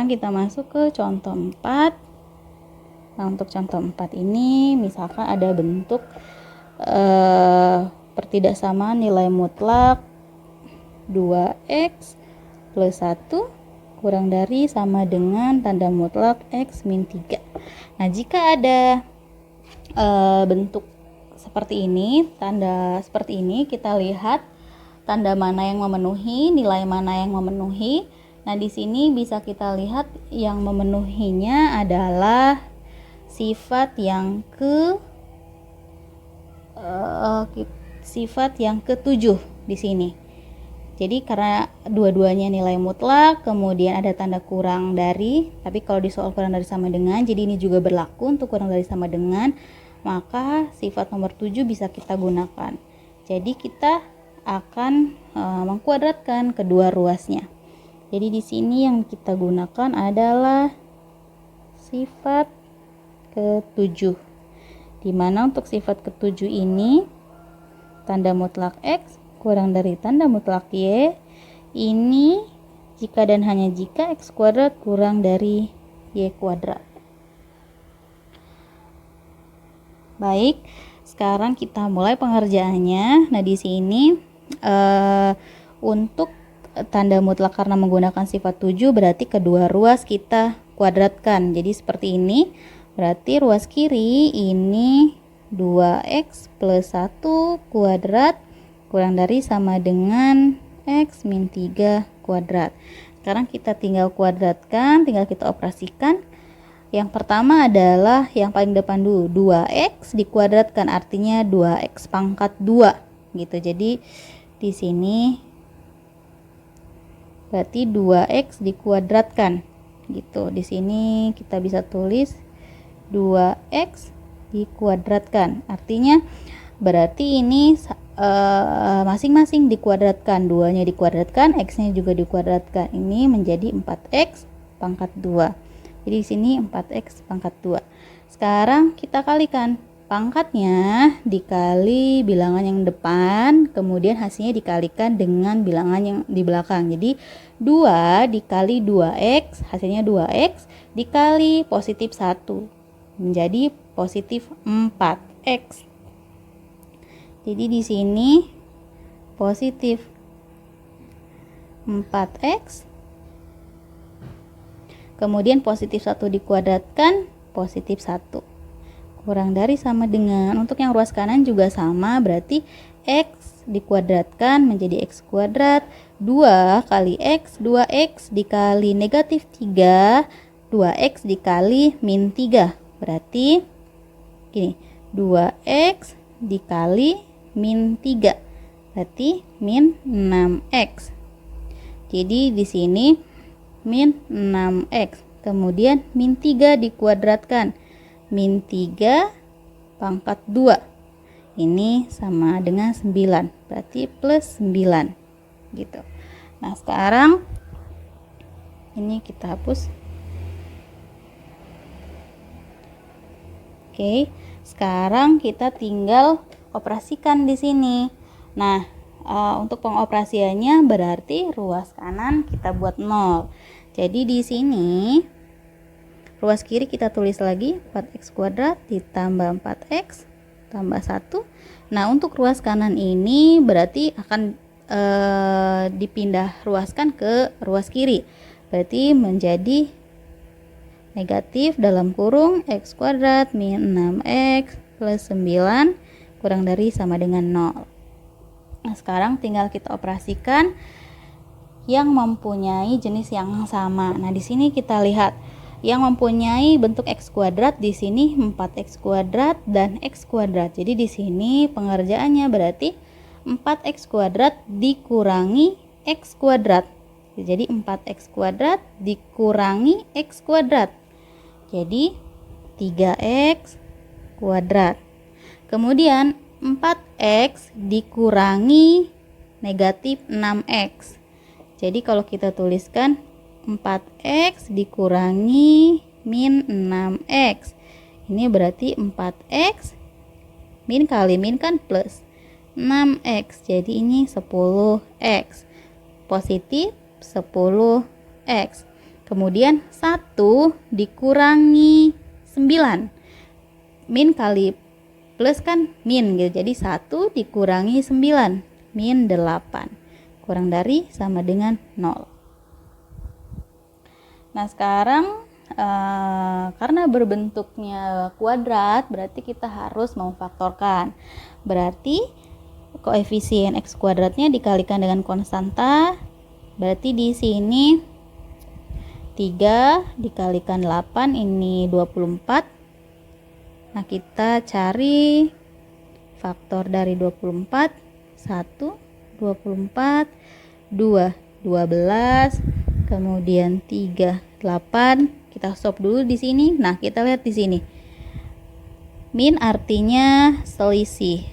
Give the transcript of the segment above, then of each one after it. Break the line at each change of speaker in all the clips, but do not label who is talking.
sekarang kita masuk ke contoh 4. Nah, untuk contoh 4 ini misalkan ada bentuk pertidaksamaan nilai mutlak 2x plus 1 kurang dari sama dengan tanda mutlak x min 3. Nah, jika ada bentuk seperti ini, tanda seperti ini, kita lihat tanda mana yang memenuhi, nilai mana yang memenuhi. Nah, di sini bisa kita lihat yang memenuhinya adalah sifat yang ke-7 di sini. Jadi karena dua-duanya nilai mutlak, kemudian ada tanda kurang dari, tapi kalau di soal kurang dari sama dengan, jadi ini juga berlaku untuk kurang dari sama dengan, maka sifat nomor 7 bisa kita gunakan. Jadi kita akan mengkuadratkan kedua ruasnya. Jadi di sini yang kita gunakan adalah sifat ke-7. Di mana untuk sifat ke-7 ini tanda mutlak x kurang dari tanda mutlak y, ini jika dan hanya jika x kuadrat kurang dari y kuadrat. Baik, sekarang kita mulai pengerjaannya. Nah, di sini untuk tanda mutlak karena menggunakan sifat 7 berarti kedua ruas kita kuadratkan. Jadi seperti ini. Berarti ruas kiri ini 2x plus 1 kuadrat kurang dari sama dengan x min 3 kuadrat. Sekarang kita tinggal kuadratkan, tinggal kita operasikan. Yang pertama adalah yang paling depan dulu, 2x dikuadratkan, artinya 2x pangkat 2 gitu. Jadi di sini berarti 2x dikuadratkan gitu. Di sini kita bisa tulis 2x dikuadratkan, artinya berarti ini masing-masing dikuadratkan, 2-nya dikuadratkan, x-nya juga dikuadratkan. Ini menjadi 4x pangkat 2. Jadi di sini 4x pangkat 2. Sekarang kita kalikan pangkatnya dikali bilangan yang depan, kemudian hasilnya dikalikan dengan bilangan yang di belakang. Jadi 2 dikali 2x, hasilnya 2x, dikali positif 1 menjadi positif 4x. Jadi di sini positif 4x, kemudian positif 1 dikuadratkan, positif 1 kurang dari sama dengan, untuk yang ruas kanan juga sama, berarti x dikuadratkan menjadi x kuadrat, 2 kali x, 2x dikali negatif 3, 2x dikali min 3, berarti gini, 2x dikali min 3 berarti min 6x. Jadi di sini min 6x, kemudian min 3 dikuadratkan, min 3 pangkat 2, ini sama dengan 9, berarti plus 9 gitu. Nah, sekarang ini kita hapus. Oke, sekarang kita tinggal operasikan di sini. Nah, untuk pengoperasiannya berarti ruas kanan kita buat 0. Jadi di sini ruas kiri kita tulis lagi 4x kuadrat ditambah 4x tambah 1. Nah, untuk ruas kanan ini berarti akan dipindah ruaskan ke ruas kiri. Berarti menjadi negatif dalam kurung x kuadrat min 6x plus 9 kurang dari sama dengan 0. Nah, sekarang tinggal kita operasikan yang mempunyai jenis yang sama. Nah, di sini kita lihat yang mempunyai bentuk x kuadrat, di sini 4x kuadrat dan x kuadrat. Jadi di sini pengerjaannya berarti 4x kuadrat dikurangi x kuadrat. Jadi 4x kuadrat dikurangi x kuadrat. Jadi 3x kuadrat. Kemudian 4x dikurangi negatif 6x. Jadi kalau kita tuliskan 4x dikurangi min 6x. Ini berarti 4x min kali min kan plus 6x. Jadi ini 10x. Positif 10x. Kemudian 1 dikurangi 9. Min kali plus kan min gitu. Jadi 1 dikurangi 9, min 8. Kurang dari sama dengan 0. Nah sekarang karena berbentuknya kuadrat, berarti kita harus memfaktorkan. Berarti koefisien x kuadratnya dikalikan dengan konstanta. Berarti di sini 3 dikalikan 8 ini 24. Nah, kita cari faktor dari 24. 1, 24, 2, 12, kemudian 3, 8. Kita stop dulu di sini. Nah, kita lihat di sini. Min artinya selisih.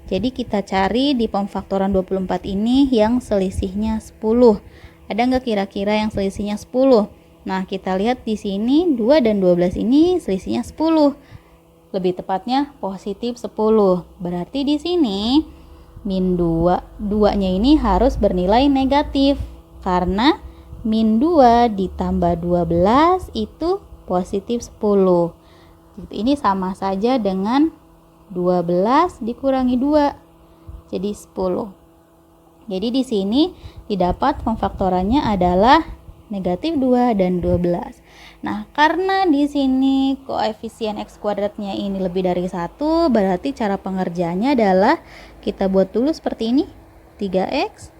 Jadi kita cari di pemfaktoran 24 ini yang selisihnya 10. Ada nggak kira-kira yang selisihnya 10? Nah, kita lihat di sini 2 dan 12 ini selisihnya 10. Lebih tepatnya positif 10. Berarti di sini min 2, 2-nya ini harus bernilai negatif. Karena min 2 ditambah 12 itu positif 10. Ini sama saja dengan 12 dikurangi 2. Jadi 10. Jadi di sini didapat pemfaktorannya adalah negatif 2 dan 12. Nah, karena di sini koefisien x kuadratnya ini lebih dari 1, berarti cara pengerjaannya adalah kita buat dulu seperti ini. 3x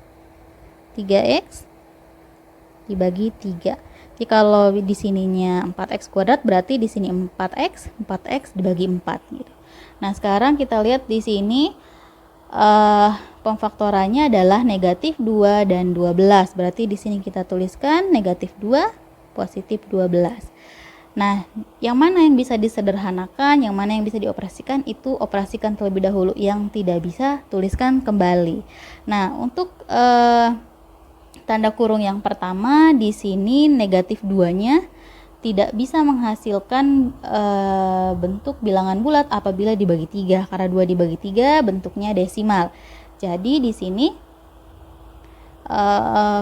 dibagi 3. Jadi kalau di sininya 4x kuadrat, berarti di sini 4x dibagi 4 gitu. Nah, sekarang kita lihat di sini pemfaktorannya adalah negatif 2 dan 12. Berarti di sini kita tuliskan negatif 2 positif 12. Nah, yang mana yang bisa disederhanakan, yang mana yang bisa dioperasikan, itu operasikan terlebih dahulu. Yang tidak bisa, tuliskan kembali. Nah, untuk tanda kurung yang pertama, di sini negatif 2-nya tidak bisa menghasilkan bentuk bilangan bulat apabila dibagi 3. Karena 2 dibagi 3 bentuknya desimal. Jadi di sini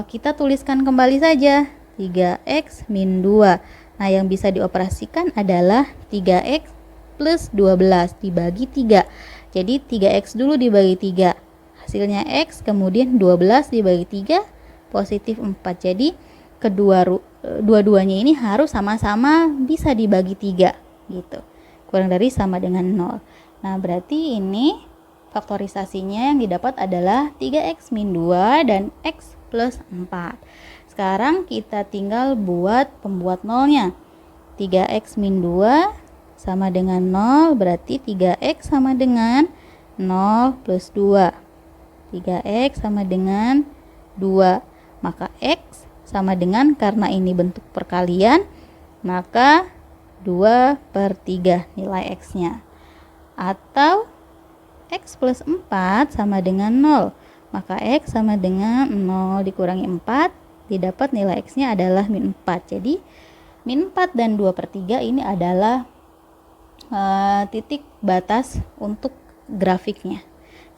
kita tuliskan kembali saja 3x min 2. Nah, yang bisa dioperasikan adalah 3x plus 12 dibagi 3. Jadi 3x dulu dibagi 3. Hasilnya x, kemudian 12 dibagi 3, positif 4. Jadi dua-duanya ini harus sama-sama bisa dibagi 3 gitu. Kurang dari sama dengan 0. Nah, berarti ini faktorisasinya yang didapat adalah 3x min 2 dan x plus 4. Sekarang kita tinggal buat pembuat nolnya. 3x min 2 sama dengan 0, berarti 3x sama dengan 0 plus 2. 3x sama dengan 2. Maka x sama dengan, karena ini bentuk perkalian, maka 2/3 nilai x-nya. Atau x plus 4 sama dengan 0. Maka x sama dengan 0 dikurangi 4. Didapat nilai x-nya adalah min 4. Jadi min 4 dan 2/3 ini adalah titik batas untuk grafiknya.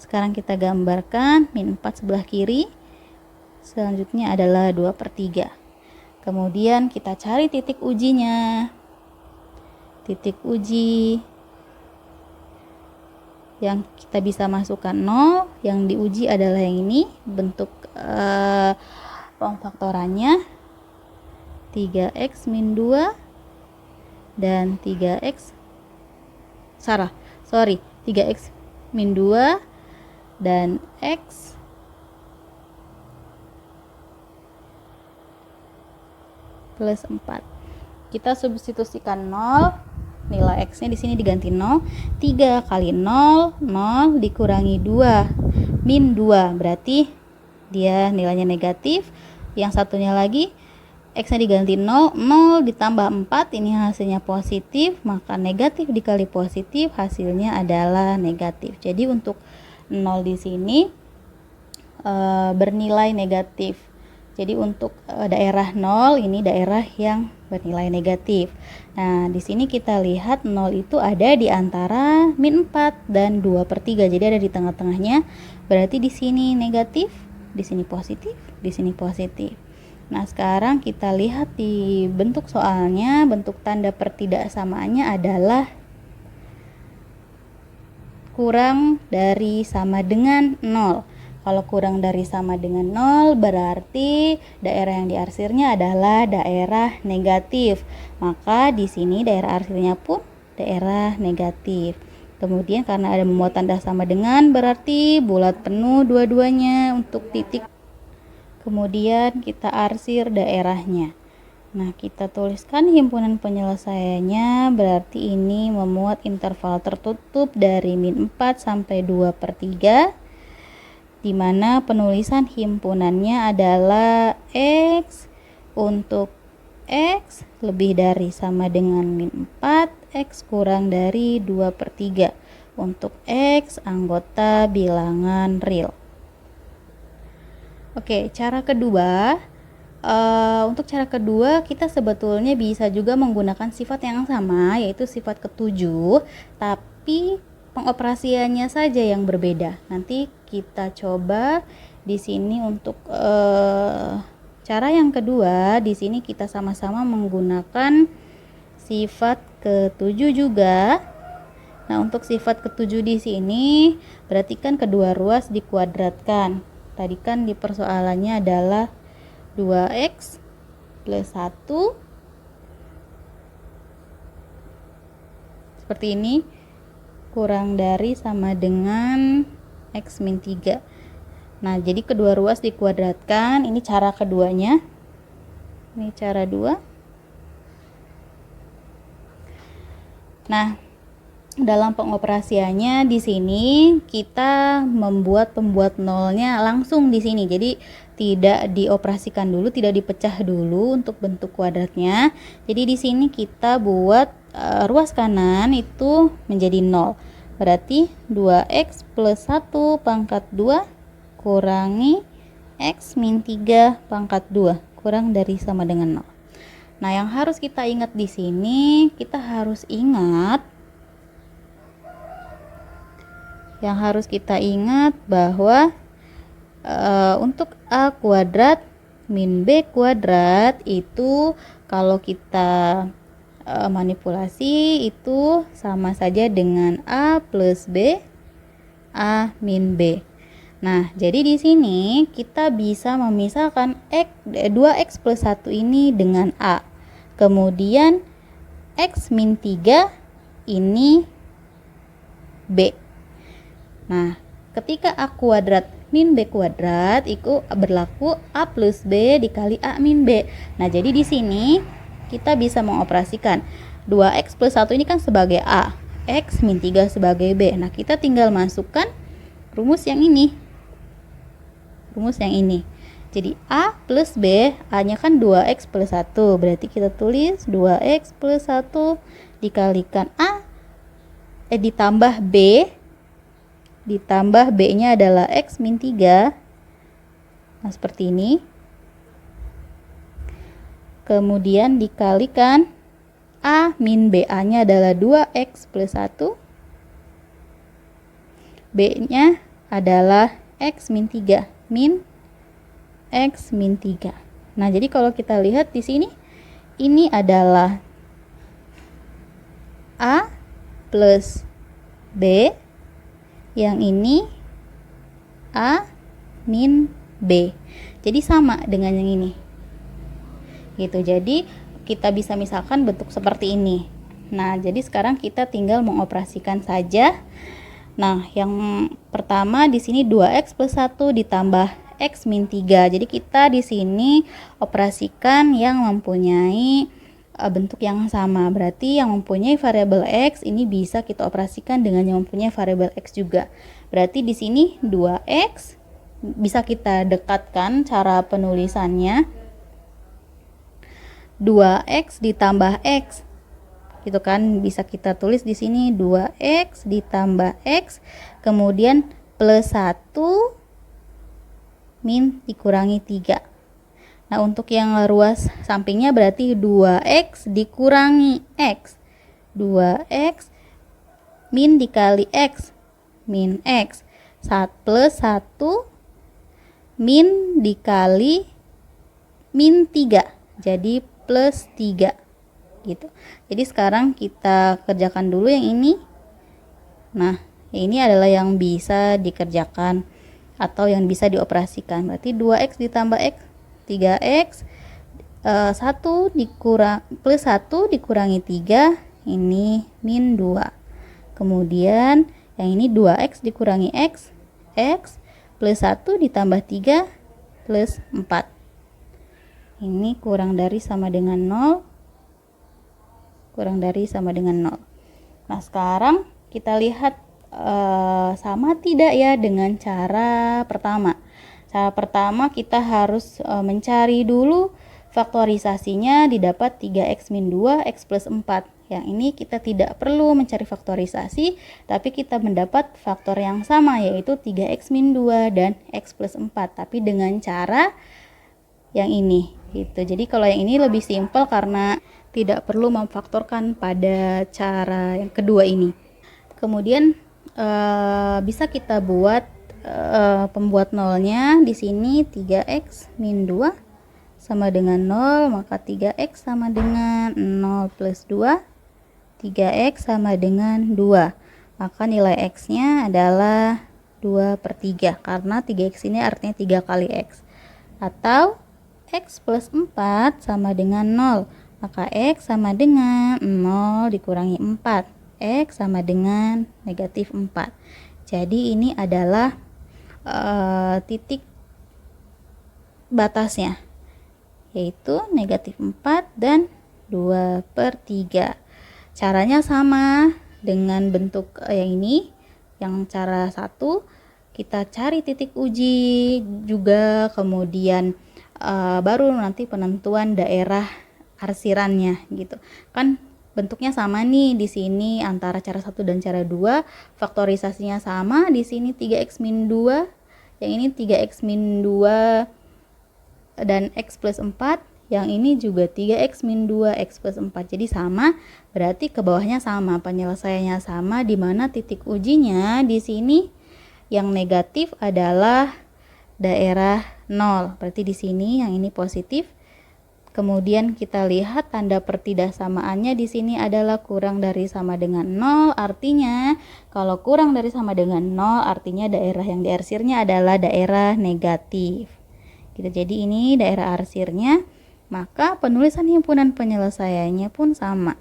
Sekarang kita gambarkan min 4 sebelah kiri. Selanjutnya adalah 2/3. Kemudian kita cari titik ujinya. Titik uji yang kita bisa masukkan 0, yang diuji adalah yang ini. Bentuk pemfaktorannya 3x min 2 dan 3x 3x min 2 dan x plus 4. Kita substitusikan 0, nilai x-nya di sini diganti 0. 3 kali 0, 0 dikurangi 2, min 2. Berarti dia nilainya negatif. Yang satunya lagi x-nya diganti 0, 0 ditambah 4, ini hasilnya positif, maka negatif dikali positif hasilnya adalah negatif. Jadi untuk 0 di sini bernilai negatif. Jadi untuk daerah 0 ini daerah yang bernilai negatif. Nah, di sini kita lihat 0 itu ada di antara min 4 dan 2/3. Jadi ada di tengah-tengahnya. Berarti di sini negatif, di sini positif, di sini positif. Nah, sekarang kita lihat di bentuk soalnya, bentuk tanda pertidaksamaannya adalah kurang dari sama dengan 0. Kalau kurang dari sama dengan 0 berarti daerah yang diarsirnya adalah daerah negatif. Maka di sini daerah arsirnya pun daerah negatif. Kemudian karena ada membuat tanda sama dengan berarti bulat penuh dua-duanya untuk titik. Kemudian kita arsir daerahnya. Nah, kita tuliskan himpunan penyelesaiannya, berarti ini memuat interval tertutup dari min 4 sampai 2/3, di mana penulisan himpunannya adalah X untuk X lebih dari sama dengan min 4, X kurang dari 2/3 untuk X anggota bilangan real. Oke, cara kedua. Untuk cara kedua kita sebetulnya bisa juga menggunakan sifat yang sama, yaitu sifat ketujuh, tapi pengoperasiannya saja yang berbeda. Nanti kita coba di sini untuk cara yang kedua. Di sini kita sama-sama menggunakan sifat ketujuh juga. Nah, untuk sifat ketujuh di sini berarti kan kedua ruas dikuadratkan. Tadi kan di persoalannya adalah 2x plus 1 seperti ini kurang dari sama dengan x min 3. Nah, jadi kedua ruas dikuadratkan. Ini cara keduanya. Ini cara 2. Nah, dalam pengoperasiannya di sini kita membuat pembuat nolnya langsung di sini. Jadi tidak dioperasikan dulu, tidak dipecah dulu untuk bentuk kuadratnya. Jadi di sini kita buat ruas kanan itu menjadi 0. Berarti 2x plus 1 pangkat 2 kurangi x min 3 pangkat 2 kurang dari sama dengan 0. Nah, yang harus kita ingat di sini, kita harus ingat bahwa untuk a kuadrat min b kuadrat itu kalau kita manipulasi itu sama saja dengan a plus b, a min b. Nah, jadi di sini kita bisa memisahkan 2x plus 1 ini dengan a. Kemudian x min 3 ini b. Nah, ketika a kuadrat min b kuadrat itu berlaku a plus b dikali a min b. Nah, jadi di sini kita bisa mengoperasikan 2x plus 1 ini kan sebagai a, x min 3 sebagai b. Nah, kita tinggal masukkan rumus yang ini. Jadi a plus b, a-nya kan 2x plus 1. Berarti kita tulis 2x plus 1 dikalikan ditambah b. Ditambah b-nya adalah x min 3. Nah, seperti ini. Kemudian dikalikan a min b-a-nya adalah 2x plus 1. B-nya adalah x min 3. Min x min 3. Nah, jadi kalau kita lihat di sini, ini adalah a plus b. Yang ini a min b. Jadi sama dengan yang ini. Gitu. Jadi kita bisa misalkan bentuk seperti ini. Nah, jadi sekarang kita tinggal mengoperasikan saja. Nah, yang pertama di sini 2x plus 1 ditambah x min 3. Jadi kita di sini operasikan yang mempunyai bentuk yang sama. Berarti yang mempunyai variabel x ini bisa kita operasikan dengan yang mempunyai variabel x juga. Berarti di sini 2x bisa kita dekatkan cara penulisannya. 2x ditambah x. Gitu kan, bisa kita tulis di sini 2x ditambah x kemudian plus 1 min dikurangi 3. Nah, untuk yang ruas sampingnya berarti 2x dikurangi x. 2x min dikali x min x plus 1 min dikali min 3 jadi plus 3 gitu. Jadi sekarang kita kerjakan dulu yang ini. Nah, ini adalah yang bisa dikerjakan atau yang bisa dioperasikan. Berarti 2x ditambah x 3x, 1 dikurang plus 1 dikurangi 3, ini min 2. Kemudian yang ini 2x dikurangi x plus 1 ditambah 3 plus 4. Ini kurang dari sama dengan 0. Kurang dari sama dengan 0. Nah, sekarang kita lihat sama tidak ya dengan cara pertama. Cara pertama kita harus mencari dulu faktorisasinya, didapat 3x min 2 x plus 4. Yang ini kita tidak perlu mencari faktorisasi, tapi kita mendapat faktor yang sama, yaitu 3x min 2 dan x plus 4, tapi dengan cara yang ini gitu. Jadi kalau yang ini lebih simpel karena tidak perlu memfaktorkan pada cara yang kedua ini. Kemudian bisa kita buat pembuat nolnya. Di sini 3x min 2 sama dengan 0, maka 3x sama dengan 0 plus 2, 3x sama dengan 2, maka nilai x nya adalah 2/3 karena 3x ini artinya 3 kali x. Atau x plus 4 sama dengan 0, maka x sama dengan 0 dikurangi 4, x sama dengan negatif 4. Jadi ini adalah titik batasnya, yaitu negatif 4 dan 2/3. Caranya sama dengan bentuk yang ini. Yang cara 1 kita cari titik uji juga, kemudian baru nanti penentuan daerah arsirannya gitu. Kan bentuknya sama nih di sini antara cara 1 dan cara 2, faktorisasinya sama. Di sini 3x min 2, yang ini 3x min 2 dan x plus 4, yang ini juga 3x min 2 x plus 4. Jadi sama, berarti ke bawahnya sama, penyelesaiannya sama, di mana titik ujinya di sini yang negatif adalah daerah 0. Berarti di sini yang ini positif. Kemudian kita lihat tanda pertidaksamaannya di sini adalah kurang dari sama dengan 0. Artinya kalau kurang dari sama dengan 0 artinya daerah yang diarsirnya adalah daerah negatif. Gitu. Jadi ini daerah arsirnya, maka penulisan himpunan penyelesaiannya pun sama.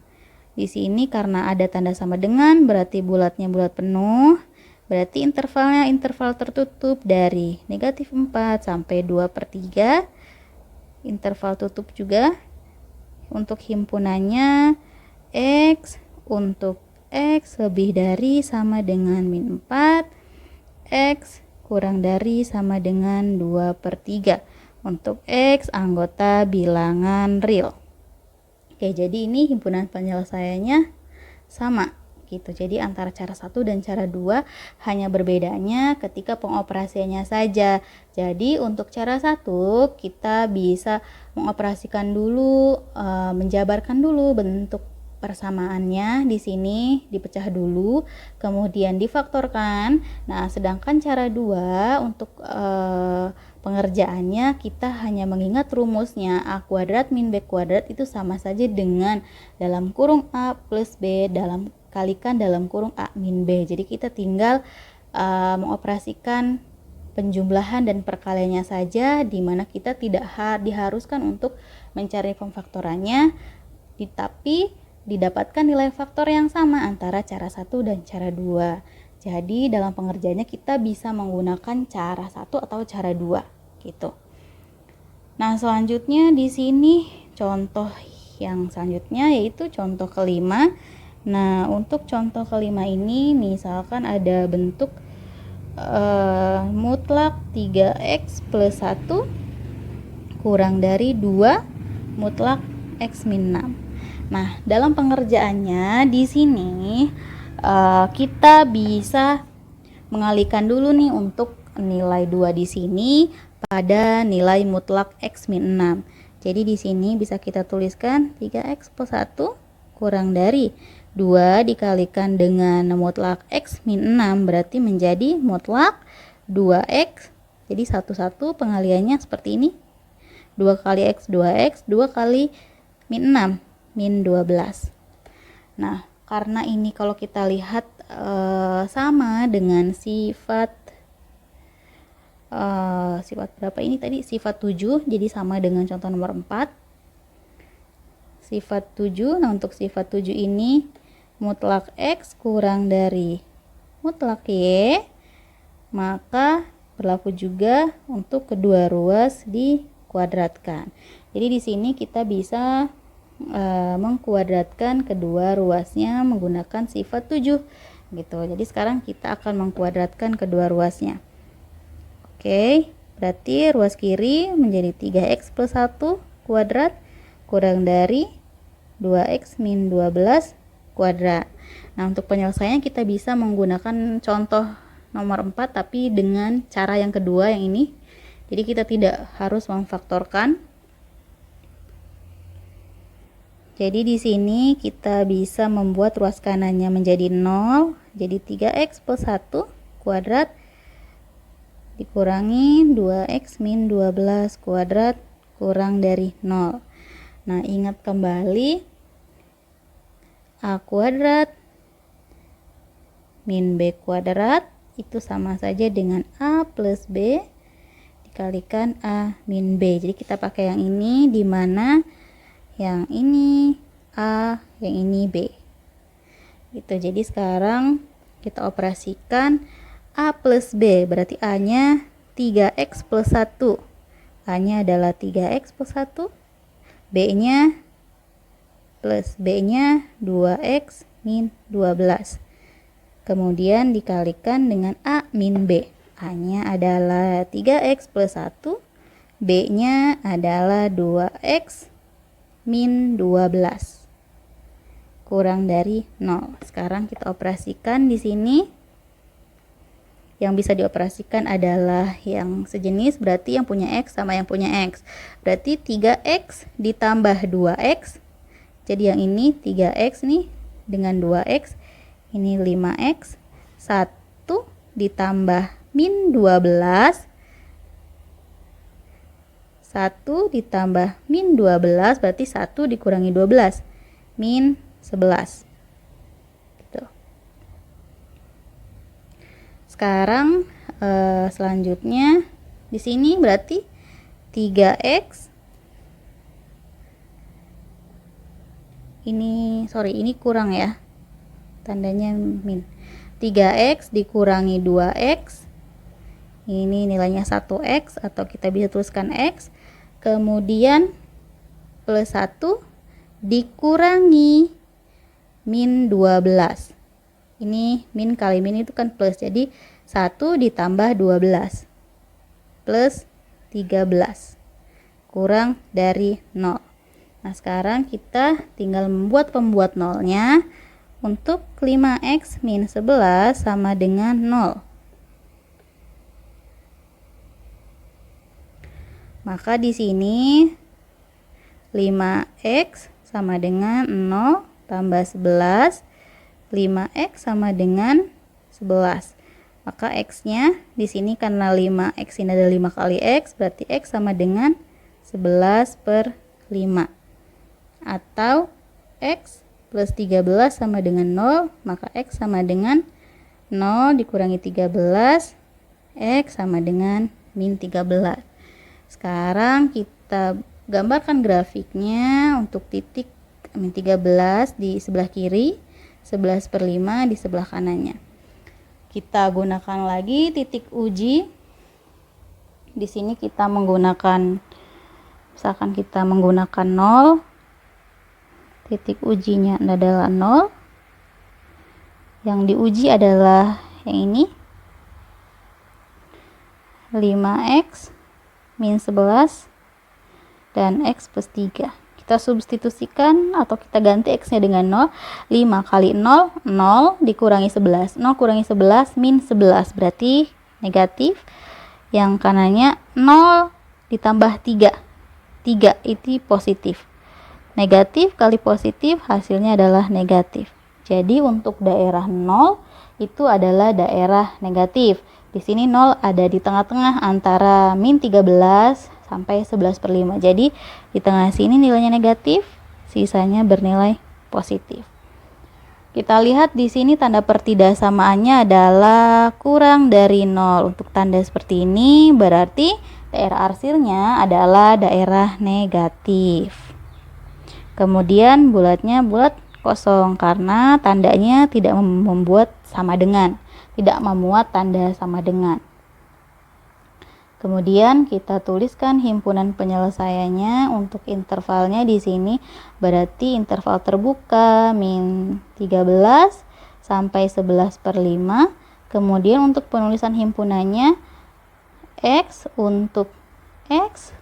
Di sini karena ada tanda sama dengan, berarti bulatnya bulat penuh. Berarti intervalnya interval tertutup dari negatif 4 sampai 2/3. Interval tutup juga. Untuk himpunannya x, untuk x lebih dari sama dengan min 4, x kurang dari sama dengan 2/3. Untuk x anggota bilangan real. Oke, jadi ini himpunan penyelesaiannya sama gitu. Jadi antara cara 1 dan cara 2 hanya berbedanya ketika pengoperasiannya saja. Jadi untuk cara 1 kita bisa mengoperasikan dulu, menjabarkan dulu bentuk persamaannya. Di sini dipecah dulu, kemudian difaktorkan. Nah, sedangkan cara 2 untuk pengerjaannya kita hanya mengingat rumusnya a kuadrat min b kuadrat itu sama saja dengan dalam kurung a plus b kalikan dalam kurung a min b. Jadi kita tinggal mengoperasikan penjumlahan dan perkaliannya saja, di mana kita tidak diharuskan untuk mencari pemfaktorannya, tapi didapatkan nilai faktor yang sama antara cara 1 dan cara 2. Jadi dalam pengerjaannya kita bisa menggunakan cara 1 atau cara 2 gitu. Nah, selanjutnya di sini contoh yang selanjutnya yaitu contoh kelima. Nah, untuk contoh kelima ini misalkan ada bentuk mutlak 3x plus 1 kurang dari 2 mutlak x min 6. Nah, dalam pengerjaannya di sini kita bisa mengalihkan dulu nih untuk nilai 2 di sini pada nilai mutlak x min 6. Jadi di sini bisa kita tuliskan 3x plus 1 kurang dari 2 dikalikan dengan mutlak x min 6 berarti menjadi mutlak 2x. Jadi satu-satu pengaliannya seperti ini. 2 kali X 2X, 2 kali min 6, min 12. Nah, karena ini kalau kita lihat sama dengan sifat berapa ini tadi? Sifat 7, jadi sama dengan contoh nomor 4. Sifat 7, nah untuk sifat 7 ini mutlak X kurang dari mutlak Y, maka berlaku juga untuk kedua ruas dikuadratkan. Jadi di sini kita bisa mengkuadratkan kedua ruasnya menggunakan sifat 7 gitu. Jadi sekarang kita akan mengkuadratkan kedua ruasnya. Oke, berarti ruas kiri menjadi 3X plus 1 kuadrat kurang dari 2X min 12 kuadrat. Nah, untuk penyelesaiannya kita bisa menggunakan contoh nomor 4 tapi dengan cara yang kedua yang ini. Jadi kita tidak harus memfaktorkan. Jadi di sini kita bisa membuat ruas kanannya menjadi 0. Jadi 3X plus 1 kuadrat dikurangi 2X min 12 kuadrat kurang dari 0. Nah, ingat kembali A kuadrat min B kuadrat itu sama saja dengan A plus B dikalikan A min B. Jadi kita pakai yang ini, di mana yang ini A, yang ini B. Gitu. Jadi sekarang kita operasikan A plus B, berarti A-nya 3X plus 1. A-nya adalah 3X plus 1. B-nya plus B-nya 2X min 12. Kemudian dikalikan dengan A min B. A-nya adalah 3X plus 1. B-nya adalah 2X min 12 kurang dari 0. Sekarang kita operasikan di sini. Yang bisa dioperasikan adalah yang sejenis, berarti yang punya X sama yang punya X. Berarti 3X ditambah 2X. Jadi yang ini 3X nih dengan 2X. Ini 5X. 1 ditambah min 12. 1 ditambah min 12 berarti 1 dikurangi 12 min 11 gitu. Sekarang selanjutnya di sini berarti 3X ini kurang ya, tandanya min. 3X dikurangi 2X, ini nilainya 1X atau kita bisa tuliskan X, kemudian plus 1 dikurangi min 12. Ini min kali min itu kan plus, jadi 1 ditambah 12 plus 13 kurang dari 0. Nah, sekarang kita tinggal membuat pembuat nolnya. Untuk 5X min 11 sama dengan 0. Maka di sini 5X sama dengan 0 tambah 11. 5X sama dengan 11. Maka X-nya di sini karena 5X ini ada 5 kali X, berarti X sama dengan 11 per 5. Atau X plus 13 sama dengan 0, maka X sama dengan 0 dikurangi 13, X sama dengan min 13. Sekarang kita gambarkan grafiknya untuk titik min 13 di sebelah kiri, 11 per 5 di sebelah kanannya. Kita gunakan lagi titik uji. Di sini kita menggunakan, misalkan kita menggunakan 0, titik ujinya adalah 0. Yang diuji adalah yang ini, 5X min 11 dan X plus 3. Kita substitusikan atau kita ganti X-nya dengan 0. 5 kali 0, 0 dikurangi 11. 0 kurangi 11 min 11, berarti negatif. Yang kanannya 0 ditambah 3. 3 itu positif. Negatif kali positif hasilnya adalah negatif. Jadi untuk daerah 0 itu adalah daerah negatif. Di sini 0 ada di tengah-tengah antara min 13 sampai 11/5. Jadi di tengah sini nilainya negatif, sisanya bernilai positif. Kita lihat di sini tanda pertidaksamaannya adalah kurang dari 0. Untuk tanda seperti ini berarti daerah arsilnya adalah daerah negatif. Kemudian bulatnya bulat kosong karena tandanya tidak membuat sama dengan, tidak memuat tanda sama dengan. Kemudian kita tuliskan himpunan penyelesaiannya. Untuk intervalnya di sini berarti interval terbuka min 13 sampai 11/5. Kemudian untuk penulisan himpunannya X untuk X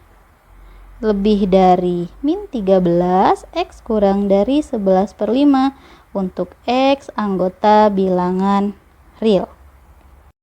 lebih dari min 13, X kurang dari 11/5 untuk X anggota bilangan real.